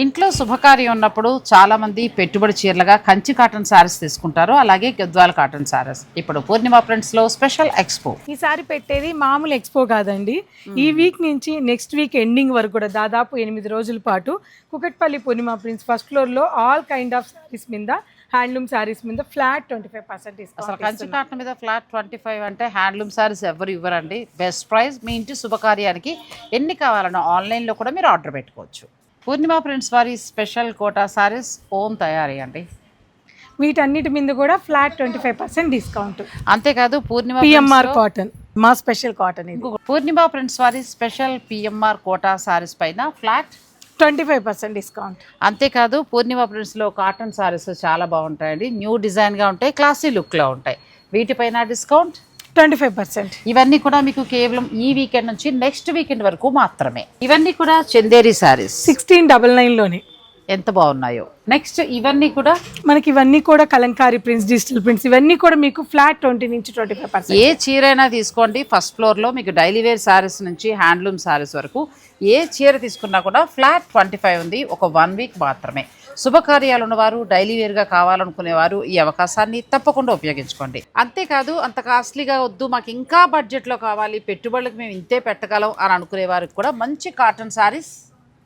ఇంట్లో శుభకార్యం ఉన్నప్పుడు చాలామంది పెట్టుబడి చీరలుగా కంచి కాటన్ శారీస్ తీసుకుంటారు, అలాగే గద్వాల కాటన్ శారీస్. ఇప్పుడు పూర్ణిమ ప్రింట్స్లో స్పెషల్ ఎక్స్పో. ఈసారి పెట్టేది మామూలు ఎక్స్పో కాదండి. ఈ వీక్ నుంచి నెక్స్ట్ వీక్ ఎండింగ్ వరకు కూడా దాదాపు 8 రోజుల పాటు కుకట్పల్లి పూర్ణిమ ప్రింట్స్ ఫస్ట్ ఫ్లోర్లో ఆల్ కైండ్ ఆఫ్ శారీస్ మీద, హ్యాండ్లూమ్ శారీస్ మీద ఫ్లాట్ 25% అసలు కంచి కాటన్ మీద ఫ్లాట్ 25 అంటే హ్యాండ్లూమ్ శారీస్ ఎవరు ఇవ్వరండి. Best price. మీ ఇంటి శుభకార్యానికి ఎన్ని కావాలన్నా ఆన్లైన్లో కూడా మీరు ఆర్డర్ పెట్టుకోవచ్చు. పూర్ణిమ ప్రింట్స్ వారి స్పెషల్ కోటా శారీస్ ఓన్ తయారీ అండి. వీటన్నిటి మీద కూడా ఫ్లాట్ 25% డిస్కౌంట్. అంతేకాదు పూర్ణిమ పిఎంఆర్ కాటన్ మా స్పెషల్ కాటన్ ఇది. పూర్ణిమ ప్రింట్స్ వారి స్పెషల్ పిఎంఆర్ కోటా శారీస్ పైన ఫ్లాట్ 25% డిస్కౌంట్. అంతేకాదు పూర్ణిమ ప్రింట్స్లో కాటన్ శారీస్ చాలా బాగుంటాయండి. న్యూ డిజైన్గా ఉంటాయి, క్లాసీ లుక్లో ఉంటాయి. వీటిపైన డిస్కౌంట్ 25%. ఇవన్నీ కూడా మీకు కేవలం ఈ వీకెండ్ నుంచి నెక్స్ట్ వీకెండ్ వరకు మాత్రమే. ఇవన్నీ కూడా చందేరి శారీస్ 1699లోనే ఎంత బాగున్నాయో. నెక్స్ట్ ఇవన్నీ కూడా ఇవన్నీ కూడా కలంకారీ ప్రింట్స్, డిజిటల్ ప్రింట్స్, ఇవన్నీ కూడా మీకు ఫ్లాట్ 20 నుంచి 25%. ఏ చీరైనా తీసుకోండి. ఫస్ట్ ఫ్లోర్లో మీకు డైలీ వేర్ శారీస్ నుంచి హ్యాండ్లూమ్ శారీస్ వరకు ఏ చీర తీసుకున్నా కూడా ఫ్లాట్ 25 ఉంది. ఒక 1 వీక్ మాత్రమే. శుభకార్యాలు ఉన్నవారు, డైలీ వేర్గా కావాలనుకునేవారు ఈ అవకాశాన్ని తప్పకుండా ఉపయోగించుకోండి. అంతేకాదు అంత కాస్ట్లీగా వద్దు, మాకు ఇంకా బడ్జెట్లో కావాలి, పెట్టుబడులకు మేము ఇంతే పెట్టగలం అని అనుకునే వారికి కూడా మంచి కాటన్ శారీస్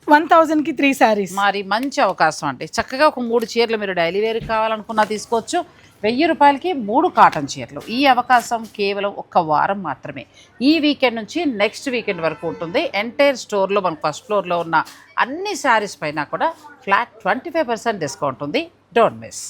1000కి 3 శారీస్ మరి మంచి అవకాశం అండి. చక్కగా ఒక 3 చీరలు మీరు డైలీ వేర్కి కావాలనుకున్నా తీసుకోవచ్చు. 1000 రూపాయలకి 3 కాటన్ చీరలు. ఈ అవకాశం కేవలం 1 వారం మాత్రమే. ఈ వీకెండ్ నుంచి నెక్స్ట్ వీకెండ్ వరకు ఉంటుంది. ఎంటైర్ స్టోర్లో మనకు ఫస్ట్ ఫ్లోర్లో ఉన్న అన్ని శారీస్ పైన కూడా ఫ్లాట్ 25% డిస్కౌంట్ ఉంది. Don't miss.